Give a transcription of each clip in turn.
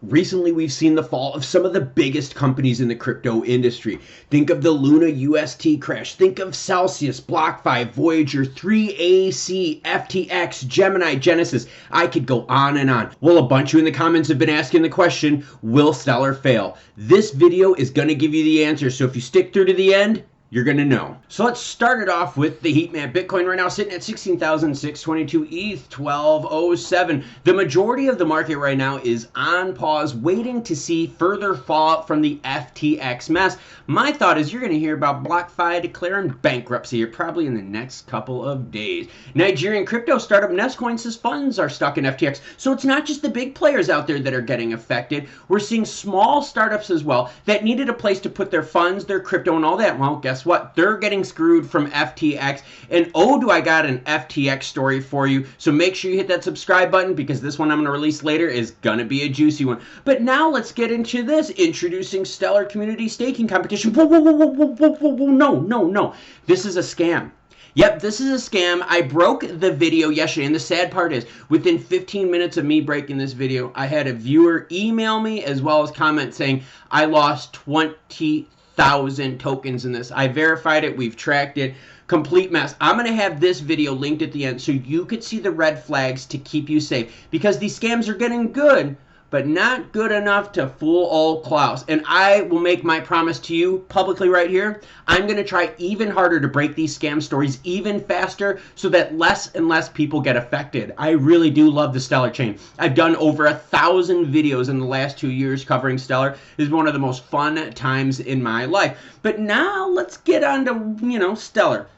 Recently, we've seen the fall of some of the biggest companies in the crypto industry. Think of the Luna UST crash. Think of Celsius, BlockFi, Voyager, 3AC, FTX, Gemini, Genesis. I could go on and on. Well, a bunch of you in the comments have been asking the question, will Stellar fail? This video is going to give you the answer, so if you stick through to the end, you're going to know. So let's start it off with the heat map. Bitcoin right now sitting at 16,622, ETH 1207. The majority of the market right now is on pause, waiting to see further fallout from the FTX mess. My thought is you're going to hear about BlockFi declaring bankruptcy here probably in the next couple of days. Nigerian crypto startup Nestcoin says funds are stuck in FTX. So it's not just the big players out there that are getting affected. We're seeing small startups as well that needed a place to put their funds, their crypto, and all that. Well, guess what? They're getting screwed from FTX. And oh, do I got an FTX story for you. So make sure you hit that subscribe button because this one I'm going to release later is going to be a juicy one. But now let's get into this. Introducing Stellar Community Staking Competition. Whoa, whoa, whoa, whoa, whoa, whoa, whoa, no. This is a scam. Yep, this is a scam. I broke the video yesterday, and the sad part is, within 15 minutes of me breaking this video, I had a viewer email me as well as comment saying, I lost 20,000 tokens in this. I verified it, we've tracked it, complete mess. I'm going to have this video linked at the end so you could see the red flags to keep you safe, because these scams are getting good, but not good enough to fool old Klaus. And I will make my promise to you publicly right here. I'm going to try even harder to break these scam stories even faster so that less and less people get affected. I really do love the Stellar chain. I've done over 1,000 videos in the last 2 years covering Stellar. This is one of the most fun times in my life. But now let's get on to, Stellar. Are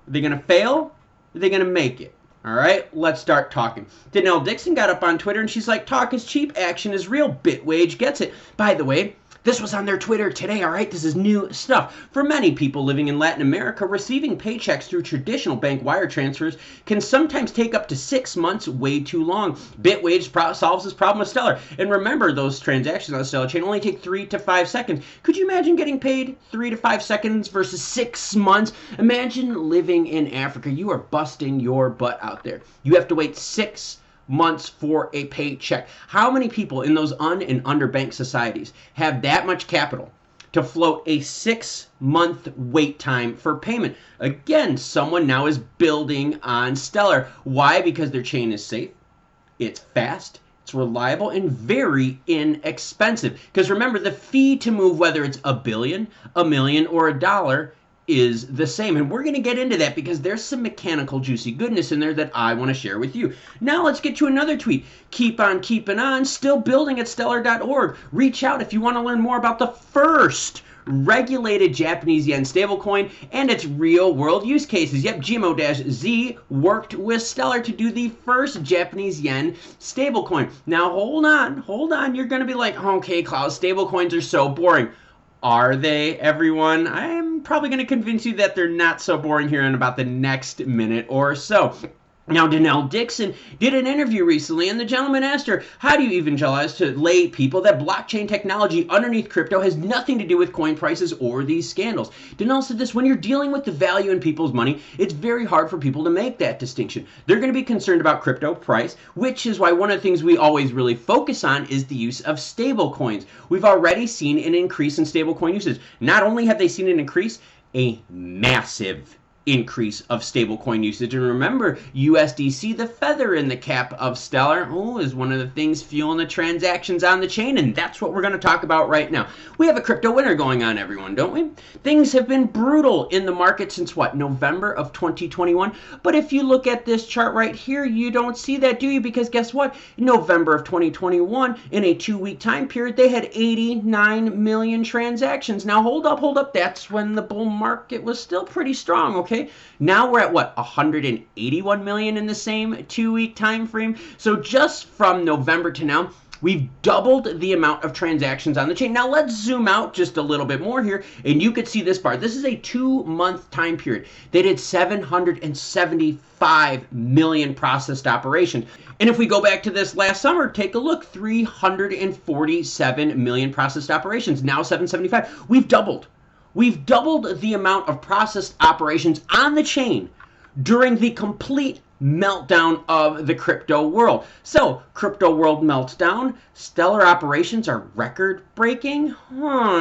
they going to fail? Are they going to make it? All right, let's start talking. Danelle Dixon got up on Twitter and she's like, talk is cheap, action is real, Bitwage gets it. By the way, this was on their Twitter today, all right? This is new stuff. For many people living in Latin America, receiving paychecks through traditional bank wire transfers can sometimes take up to 6 months, way too long. Bitwage solves this problem with Stellar. And remember, those transactions on the Stellar chain only take 3 to 5 seconds. Could you imagine getting paid 3 to 5 seconds versus 6 months? Imagine living in Africa. You are busting your butt out there. You have to wait 6 months for a paycheck. How many people in those and underbanked societies have that much capital to float a 6-month wait time for payment? Again, someone now is building on Stellar. Why? Because their chain is safe, it's fast, it's reliable, and very inexpensive. Because remember, the fee to move, whether it's $1 billion, $1 million, or $1, is the same. And we're going to get into that because there's some mechanical juicy goodness in there that I want to share with you. Now let's get to another tweet. Keep on keeping on, still building at stellar.org. Reach out if you want to learn more about the first regulated Japanese yen stablecoin and its real world use cases. Yep, GMO-Z worked with Stellar to do the first Japanese yen stablecoin. Now hold on. You're going to be like, okay, Klaus, stablecoins are so boring. Are they, everyone? I'm probably going to convince you that they're not so boring here in about the next minute or so. Now, Danelle Dixon did an interview recently, and the gentleman asked her, how do you evangelize to lay people that blockchain technology underneath crypto has nothing to do with coin prices or these scandals? Danelle said this, when you're dealing with the value in people's money, it's very hard for people to make that distinction. They're going to be concerned about crypto price, which is why one of the things we always really focus on is the use of stable coins. We've already seen an increase in stablecoin usage. Not only have they seen an increase, a massive increase of stablecoin usage. And remember, USDC, the feather in the cap of Stellar, is one of the things fueling the transactions on the chain, and that's what we're going to talk about right now. We have a crypto winter going on, everyone, don't we? Things have been brutal in the market since what, November of 2021? But if you look at this chart right here, you don't see that, do you? Because guess what? In November of 2021, in a 2-week time period, they had 89 million transactions. Now, hold up. That's when the bull market was still pretty strong, okay? Now we're at what, 181 million in the same 2-week time frame. So just from November to now, we've doubled the amount of transactions on the chain. Now let's zoom out just a little bit more here, and you could see this bar. This is a 2-month time period. They did 775 million processed operations. And if we go back to this last summer, take a look, 347 million processed operations, now 775. We've doubled. We've doubled the amount of processed operations on the chain during the complete meltdown of the crypto world. So, crypto world meltdown, Stellar operations are record-breaking?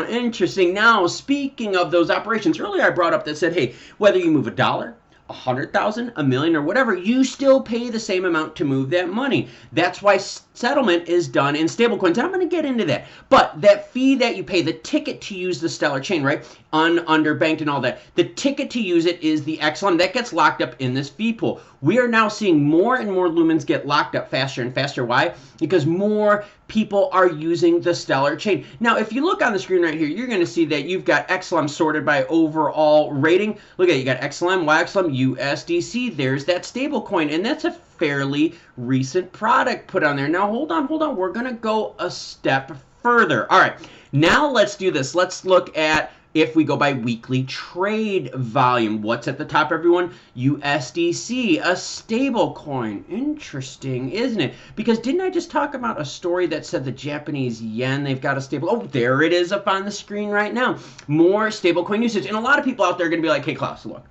Interesting. Now, speaking of those operations, earlier I brought up that said, hey, whether you move $1, 100,000, a million, or whatever, you still pay the same amount to move that money. That's why settlement is done in stablecoins. I'm going to get into that. But that fee that you pay, the ticket to use the Stellar chain, right, underbanked and all that, the ticket to use it is the XLM. That gets locked up in this fee pool. We are now seeing more and more Lumens get locked up faster and faster. Why? Because more people are using the Stellar chain. Now, if you look on the screen right here, you're going to see that you've got XLM sorted by overall rating. Look at it. You got XLM, YXLM, USDC. There's that stable coin, and that's a fairly recent product put on there. Now, hold on. We're going to go a step further. All right, now let's do this. Let's look at, if we go by weekly trade volume, what's at the top, everyone? USDC, a stable coin. Interesting, isn't it? Because didn't I just talk about a story that said the Japanese yen, they've got a stable, oh, there it is up on the screen right now. More stable coin usage. And a lot of people out there are going to be like, hey, Klaus, look.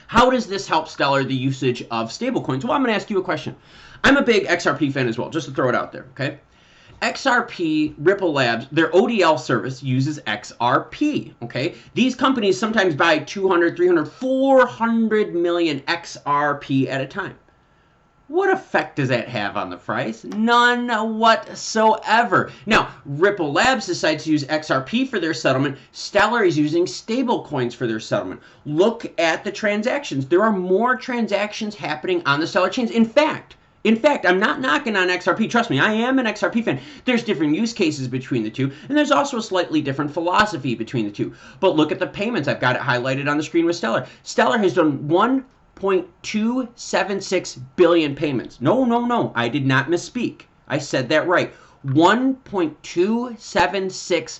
How does this help Stellar, the usage of stablecoins? Well, I'm going to ask you a question. I'm a big XRP fan as well, just to throw it out there, okay? XRP, Ripple Labs, their ODL service uses XRP, okay? These companies sometimes buy 200, 300, 400 million XRP at a time. What effect does that have on the price? None whatsoever. Now, Ripple Labs decides to use XRP for their settlement. Stellar is using stable coins for their settlement. Look at the transactions. There are more transactions happening on the Stellar chains. In fact, I'm not knocking on XRP. Trust me, I am an XRP fan. There's different use cases between the two, and there's also a slightly different philosophy between the two. But look at the payments. I've got it highlighted on the screen with Stellar. Stellar has done 1.276 billion payments. No, I did not misspeak. I said that right. 1.276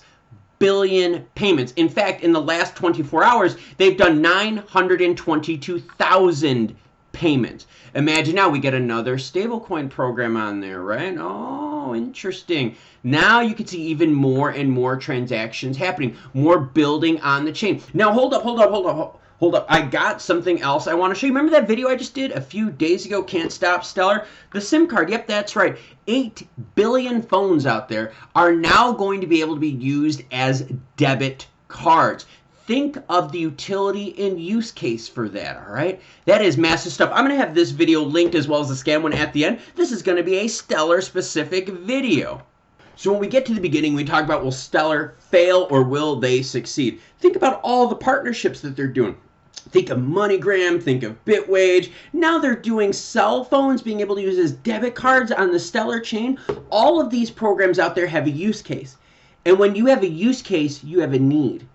billion payments. In fact, in the last 24 hours, they've done 922,000 payments. Imagine now we get another stablecoin program on there, right? Oh, interesting. Now you can see even more and more transactions happening, more building on the chain. Now hold up. I got something else I want to show you. Remember that video I just did a few days ago, Can't Stop Stellar? The SIM card, yep, that's right. 8 billion phones out there are now going to be able to be used as debit cards. Think of the utility and use case for that, all right? That is massive stuff. I'm going to have this video linked as well as the scam one at the end. This is going to be a Stellar-specific video. So when we get to the beginning, we talk about, will Stellar fail or will they succeed? Think about all the partnerships that they're doing. Think of MoneyGram, think of Bitwage. Now they're doing cell phones, being able to use as debit cards on the Stellar chain. All of these programs out there have a use case. And when you have a use case, you have a need.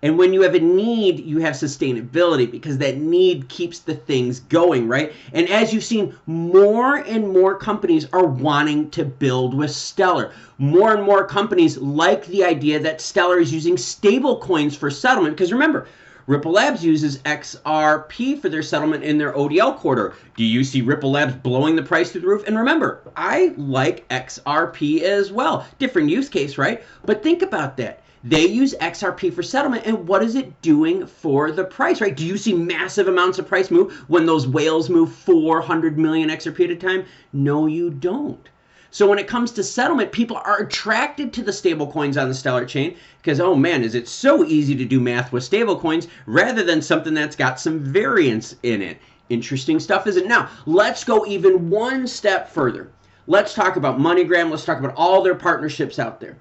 And when you have a need, you have sustainability because that need keeps the things going, right? And as you've seen, more and more companies are wanting to build with Stellar. More and more companies like the idea that Stellar is using stable coins for settlement. Because remember, Ripple Labs uses XRP for their settlement in their ODL quarter. Do you see Ripple Labs blowing the price through the roof? And remember, I like XRP as well. Different use case, right? But think about that. They use XRP for settlement, and what is it doing for the price, right? Do you see massive amounts of price move when those whales move 400 million XRP at a time? No, you don't. So when it comes to settlement, people are attracted to the stable coins on the Stellar chain because, oh man, is it so easy to do math with stable coins rather than something that's got some variance in it. Interesting stuff, isn't it? Now, let's go even one step further. Let's talk about MoneyGram. Let's talk about all their partnerships out there.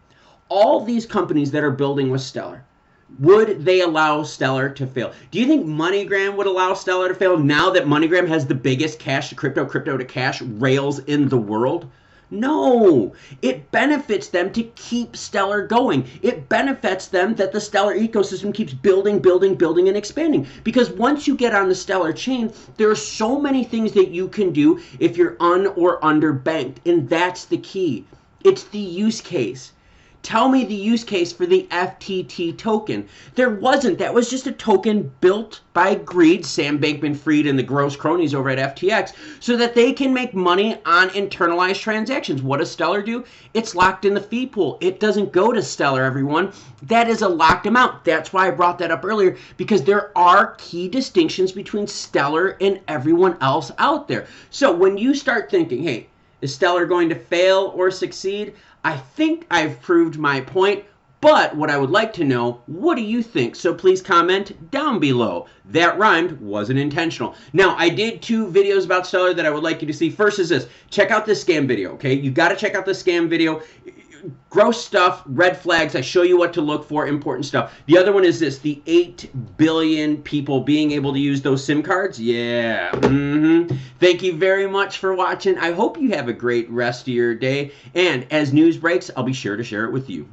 All these companies that are building with Stellar, would they allow Stellar to fail? Do you think MoneyGram would allow Stellar to fail now that MoneyGram has the biggest cash to crypto, crypto to cash rails in the world? No, it benefits them to keep Stellar going. It benefits them that the Stellar ecosystem keeps building, and expanding. Because once you get on the Stellar chain, there are so many things that you can do if you're or underbanked. And that's the key. It's the use case. Tell me the use case for the FTT token. There wasn't. That was just a token built by greed, Sam Bankman-Fried and the gross cronies over at FTX, so that they can make money on internalized transactions. What does Stellar do? It's locked in the fee pool. It doesn't go to Stellar, everyone. That is a locked amount. That's why I brought that up earlier, because there are key distinctions between Stellar and everyone else out there. So when you start thinking, hey, is Stellar going to fail or succeed? I think I've proved my point, but what I would like to know, what do you think? So please comment down below. That rhymed, wasn't intentional. Now, I did 2 videos about Stellar that I would like you to see. First is this. Check out this scam video, okay? You got to check out the scam video. Gross stuff, red flags. I show you what to look for, important stuff. The other one is this, the 8 billion people being able to use those SIM cards. Yeah. Thank you very much for watching. I hope you have a great rest of your day. And as news breaks, I'll be sure to share it with you.